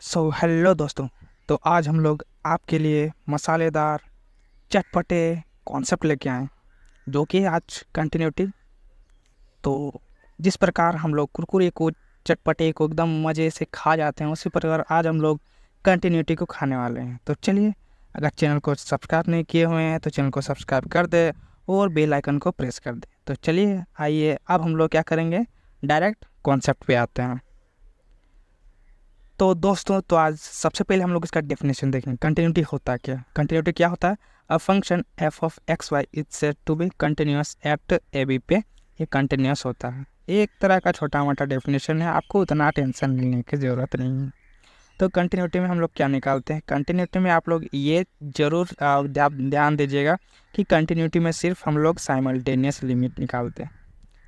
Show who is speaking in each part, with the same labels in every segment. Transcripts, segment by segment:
Speaker 1: Hello दोस्तों। तो आज हम लोग आपके लिए मसालेदार चटपटे कॉन्सेप्ट लेके आए, जो कि आज कंटिन्यूटी। तो जिस प्रकार हम लोग कुरकुरे को, चटपटे को एकदम मज़े से खा जाते हैं, उसी प्रकार आज हम लोग कंटिन्यूटी को खाने वाले हैं। तो चलिए, अगर चैनल को सब्सक्राइब नहीं किए हुए हैं तो चैनल को सब्सक्राइब कर दे और बेल आइकन को प्रेस कर दे। तो चलिए आइए, अब हम लोग क्या करेंगे, डायरेक्ट कॉन्सेप्ट पे आते हैं। तो दोस्तों, तो आज सबसे पहले हम लोग इसका डेफिनेशन देखेंगे। कंटिन्यूटी होता क्या? कंटिन्यूटी क्या होता है? A function f of x y is said to be continuous at a b पे। ये कंटिन्यूअस होता है। एक तरह का छोटा मोटा डेफिनेशन है, आपको उतना टेंशन लेने की ज़रूरत नहीं है। तो कंटिन्यूटी में हम लोग क्या निकालते हैं? कंटिन्यूटी में आप लोग ये ज़रूर ध्यान दीजिएगा कि कंटिन्यूटी में सिर्फ हम लोग साइमल्टेनियस लिमिट निकालते हैं।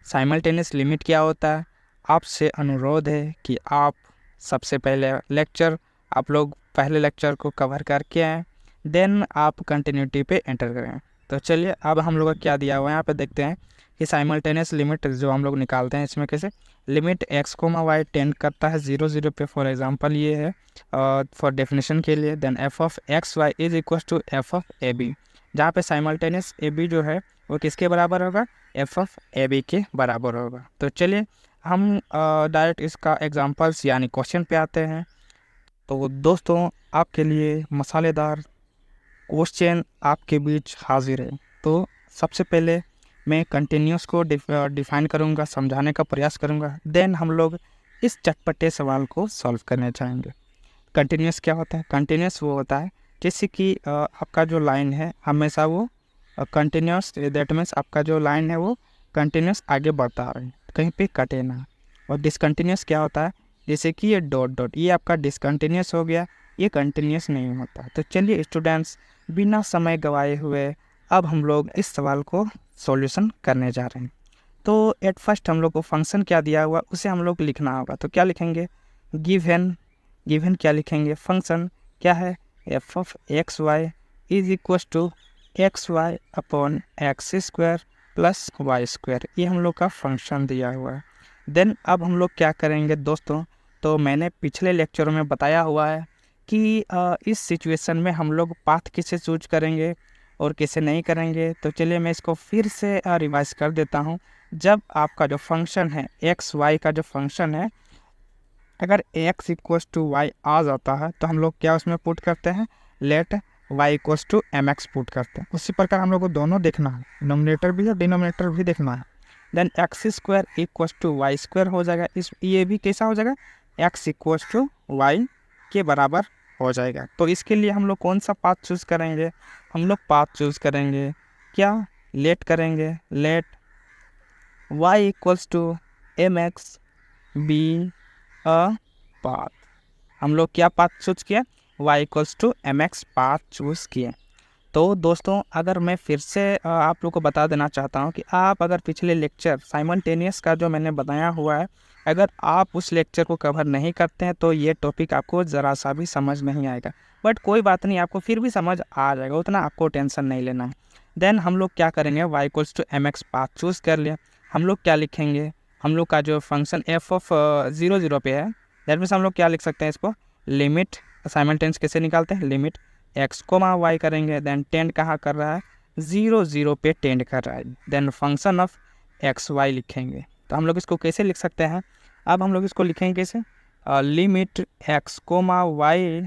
Speaker 1: साइमल्टेनियस लिमिट क्या होता है? आपसे अनुरोध है कि आप सबसे पहले लेक्चर, आप लोग पहले लेक्चर को कवर करके आएँ, देन आप कंटिन्यूटी पे एंटर करें। तो चलिए, अब हम लोग का क्या दिया हुआ है यहाँ पे देखते हैं कि साइमल्टेनियस लिमिट जो हम लोग निकालते हैं, इसमें कैसे limit x comma y tend करता है 0 0 पे। फॉर एग्जांपल ये है फॉर डेफिनेशन के लिए, then f of x y is equal to f of a b, जहाँ पे साइमल्टेनियस ए बी जो है वो किसके बराबर होगा? एफ ऑफ ए बी के बराबर होगा। तो चलिए हम डायरेक्ट इसका एग्जांपल्स यानी क्वेश्चन पे आते हैं। तो दोस्तों, आपके लिए मसालेदार क्वेश्चन आपके बीच हाजिर है। तो सबसे पहले मैं कंटिन्यूस को डिफाइन करूंगा, समझाने का प्रयास करूंगा, देन हम लोग इस चटपटे सवाल को सॉल्व करने चाहेंगे। कंटिन्यूस क्या होता है? कंटिन्यूस वो होता है जैसे कि आपका जो लाइन है हमेशा वो कंटिन्यूस, दैट मीन्स आपका जो लाइन है वो कंटिन्यूस आगे बढ़ता है, कहीं पे कटे ना। और डिसकंटिन्यूस क्या होता है? जैसे कि ये डॉट डॉट, ये आपका डिसकंटिन्यूस हो गया, ये कंटिन्यूस नहीं होता। तो चलिए स्टूडेंट्स, बिना समय गवाए हुए अब हम लोग इस सवाल को सॉल्यूशन करने जा रहे हैं। तो एट फर्स्ट हम लोग को फंक्शन क्या दिया हुआ उसे हम लोग लिखना होगा। तो क्या लिखेंगे? गिवन। गिवन क्या लिखेंगे? फंक्शन क्या है? F of x y is equal to x y upon x square plus y square. ये हम लोग का फंक्शन दिया हुआ है। देन अब हम लोग क्या करेंगे दोस्तों, तो मैंने पिछले लेक्चर में बताया हुआ है कि इस सिचुएशन में हम लोग पाथ किसे चूज करेंगे और किसे नहीं करेंगे। तो चलिए मैं इसको फिर से रिवाइज कर देता हूँ। जब आपका जो फंक्शन है एक्स वाई का जो फंक्शन है, अगर एक्स इक्वल्स टू वाई आ जाता है तो हम लोग क्या उसमें पुट करते हैं? Let y equals to m x put करते हैं। उसी प्रकार हम लोग को दोनों देखना है, नोमिनेटर भी और डिनोमिनेटर भी देखना है। Then x square equals to y square हो जाएगा। इस ये भी कैसा हो जाएगा? एक्स इक्वल्स टू वाई के बराबर हो जाएगा। तो इसके लिए हम लोग कौन सा पाथ चूज़ करेंगे? हम लोग पाथ चूज़ करेंगे क्या? लेट करेंगे, let y equals to m x be a path. हम लोग क्या पाथ चूज किया? y equals to m x path choose किए। तो दोस्तों, अगर मैं फिर से आप लोग को बता देना चाहता हूं कि आप अगर पिछले लेक्चर साइमल्टेनियस का जो मैंने बताया हुआ है, अगर आप उस लेक्चर को कवर नहीं करते हैं तो ये टॉपिक आपको ज़रा सा भी समझ नहीं आएगा। बट कोई बात नहीं, आपको फिर भी समझ आ जाएगा, उतना आपको टेंशन नहीं लेना है। देन हम लोग क्या करेंगे? y equals to m x path choose कर लिया। हम लोग क्या लिखेंगे? हम लोग का जो फंक्शन एफ ऑफ 0 0 पे है, दैट मीन्स हम लोग क्या लिख सकते हैं इसको? लिमिट। साइमल्टेनियस कैसे निकालते हैं? लिमिट एक्स कोमा वाई करेंगे, देन टेंड कहाँ कर रहा है? 0 0 पे टेंड कर रहा है। Then function of x y लिखेंगे। तो हम लोग इसको कैसे लिख सकते हैं? अब हम लोग इसको लिखेंगे कैसे? Limit x comma y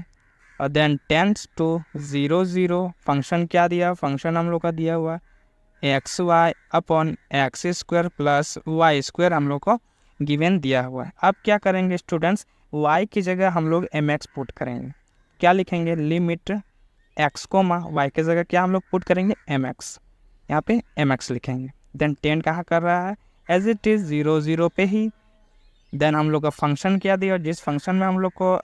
Speaker 1: then tends to 0 0। Function क्या दिया? फंक्शन हम लोग का दिया हुआ x y upon x square plus y square हम लोग को गिवन दिया हुआ है। अब क्या करेंगे स्टूडेंट्स? y की जगह हम लोग एम एक्स पुट करेंगे। क्या लिखेंगे? लिमिट एक्स कोमा वाई की जगह क्या हम लोग पुट करेंगे? M x. यहाँ पे एम एक्स लिखेंगे। देन टेन कहाँ कर रहा है? एज इट इज़ 0 0 पे ही। देन हम लोग का फंक्शन क्या दिया? जिस फंक्शन में हम लोग को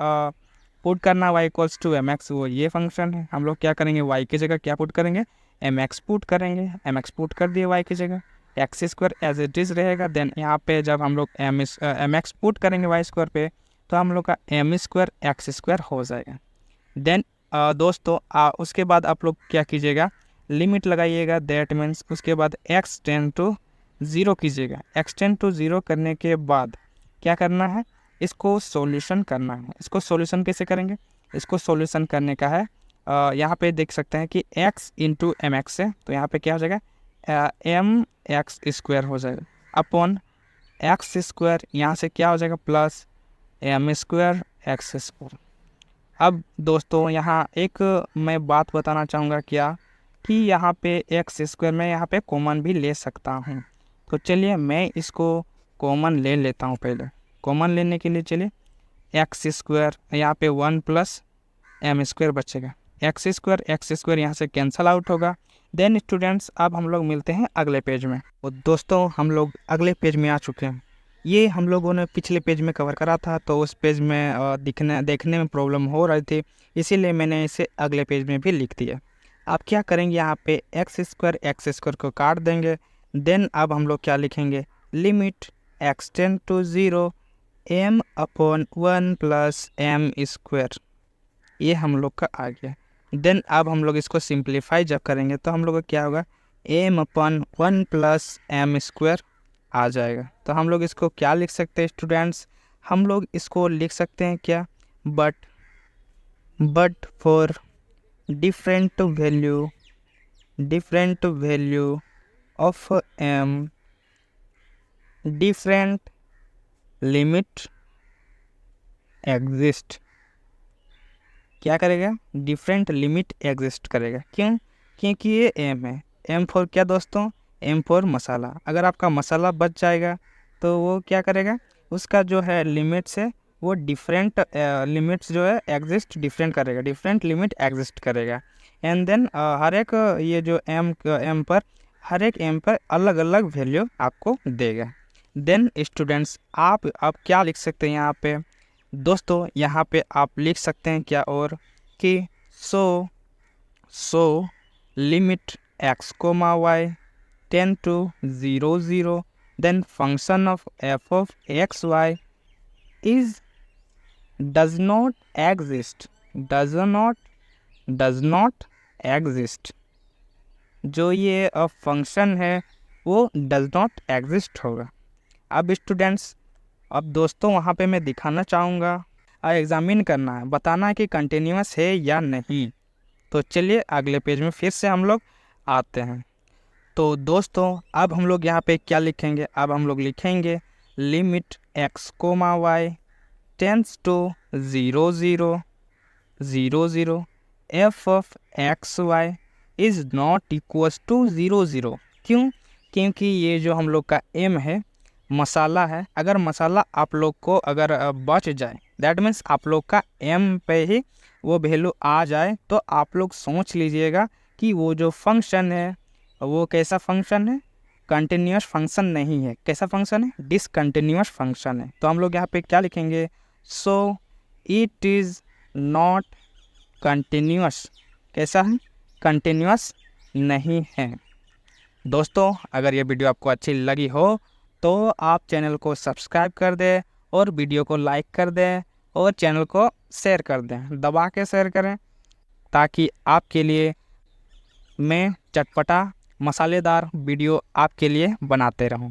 Speaker 1: पुट करना y equals to m x, वो ये फंक्शन है। हम लोग क्या करेंगे? y की जगह क्या पुट करेंगे? एम एक्स पुट करेंगे। एम एक्स पुट कर दिए y की जगह, x square as it is रहेगा। देन यहाँ पे जब हम लोग एम एक्स पुट करेंगे वाई स्क्वायर पे, तो हम लोग का एम स्क्वायर एक्स स्क्वायर हो जाएगा। देन दोस्तों, उसके बाद आप लोग क्या कीजिएगा? लिमिट लगाइएगा। दैट मीन्स उसके बाद x टेंड टू 0 कीजिएगा। x टेंड टू 0 करने के बाद क्या करना है? इसको सॉल्यूशन करना है। इसको सॉल्यूशन कैसे करेंगे? इसको सॉल्यूशन करने का है यहाँ पे देख सकते हैं कि x इंटू एम एक्स है, तो यहाँ पे क्या हो जाएगा एम एक्स स्क्वायर हो जाएगा अपॉन एक्स स्क्वायर, यहाँ से क्या हो जाएगा plus m square x square. अब दोस्तों यहाँ एक मैं बात बताना चाहूँगा क्या कि यहाँ पे एक्स स्क्वायर में यहाँ पे कॉमन भी ले सकता हूँ, तो चलिए मैं इसको कॉमन ले लेता हूँ। पहले कॉमन लेने के लिए चलिए एक्स स्क्वायर यहाँ पे 1 प्लस एम स्क्वायर बचेगा, एक्स स्क्वायर यहाँ से कैंसल आउट होगा। देन स्टूडेंट्स अब हम लोग मिलते हैं अगले पेज में। और दोस्तों हम लोग अगले पेज में आ चुके हैं। ये हम लोगों ने पिछले पेज में कवर करा था, तो उस पेज में देखने में प्रॉब्लम हो रही थी, इसीलिए मैंने इसे अगले पेज में भी लिख दिया। आप क्या करेंगे, यहाँ पे एक्स स्क्वायर को काट देंगे। देन अब हम लोग क्या लिखेंगे, limit x tend to 0 m upon 1 plus m square, ये हम लोग का आ गया। देन अब हम लोग इसको सिंप्लीफाई जब करेंगे तो हम लोग का क्या होगा, m upon 1 plus m square आ जाएगा। तो हम लोग इसको क्या लिख सकते हैं स्टूडेंट्स, हम लोग इसको लिख सकते हैं क्या, but for different value of am different limit exist, क्या करेगा, डिफरेंट लिमिट एग्जिस्ट करेगा। क्यों? क्योंकि ये एम है। एम फॉर क्या दोस्तों, एम फॉर मसाला। अगर आपका मसाला बच जाएगा तो वो क्या करेगा, उसका जो है लिमिट्स है वो डिफरेंट लिमिट्स जो है एग्जिस्ट डिफरेंट करेगा, डिफरेंट लिमिट एग्जिस्ट करेगा। एंड देन हर एक ये जो एम पर हर एक एम पर अलग अलग वैल्यू आपको देगा। देन स्टूडेंट्स आप क्या लिख सकते हैं यहाँ पे दोस्तों, यहाँ पे आप लिख सकते हैं क्या और कि so limit x comma y tend to 0 0 then function of f of x y is does not exist, जो ये फंक्शन है वो डज नॉट एग्जिस्ट होगा। अब स्टूडेंट्स अब दोस्तों वहाँ पे मैं दिखाना चाहूँगा, एग्जामिन करना है, बताना है कि कंटिन्यूअस है या नहीं। तो चलिए अगले पेज में फिर से हम लोग आते हैं। तो दोस्तों अब हम लोग यहाँ पे क्या लिखेंगे, अब हम लोग लिखेंगे limit x comma y tends to 0 0 f of x y is not equals to 0 0। क्यों? क्योंकि ये जो हम लोग का एम है मसाला है, अगर मसाला आप लोग को अगर बच जाए, दैट मीन्स आप लोग का एम पे ही वो वैल्यू आ जाए, तो आप लोग सोच लीजिएगा कि वो जो फंक्शन है वो कैसा फंक्शन है, कंटिन्यूअस फंक्शन नहीं है। कैसा फंक्शन है, डिसकंटिन्यूअस फंक्शन है। तो हम लोग यहाँ पे क्या लिखेंगे, so it is not continuous, कैसा है, कंटिन्यूअस नहीं है। दोस्तों अगर ये वीडियो आपको अच्छी लगी हो तो आप चैनल को सब्सक्राइब कर दें और वीडियो को लाइक कर दें और चैनल को शेयर कर दें, दबा के शेयर करें, ताकि आपके लिए मैं चटपटा मसालेदार वीडियो आपके लिए बनाते रहूं।